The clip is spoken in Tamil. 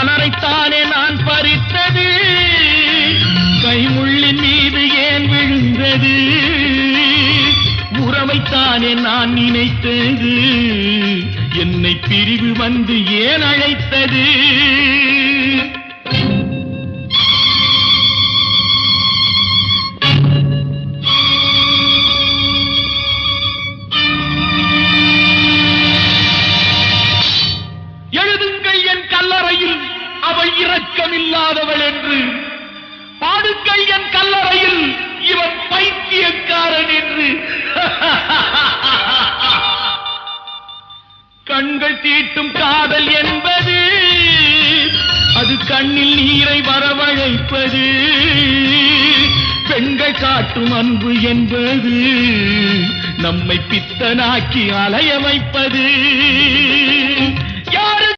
மலரைத்தானே நான் பறித்தது, கைமுள்ளின் மீது ஏன் விழுந்தது? உறவைத்தானே நான் நினைத்தது, என்னை பிரிவு வந்து ஏன் அழைத்தது? எழுதுங்கள் என் கல்லறையில் அவள் இரக்கமில்லாதவள் என்று, பாடுங்கள் என் கல்லறையில் இவன் பைத்தியக்காரன் என்று. கண்கள் தீட்டும் காதல் என்பது அது கண்ணில் நீரை வரவழைப்பது, பெண்கள் காட்டும் அன்பு என்பது நம்மை பித்தனாக்கி அலைய வைப்பது.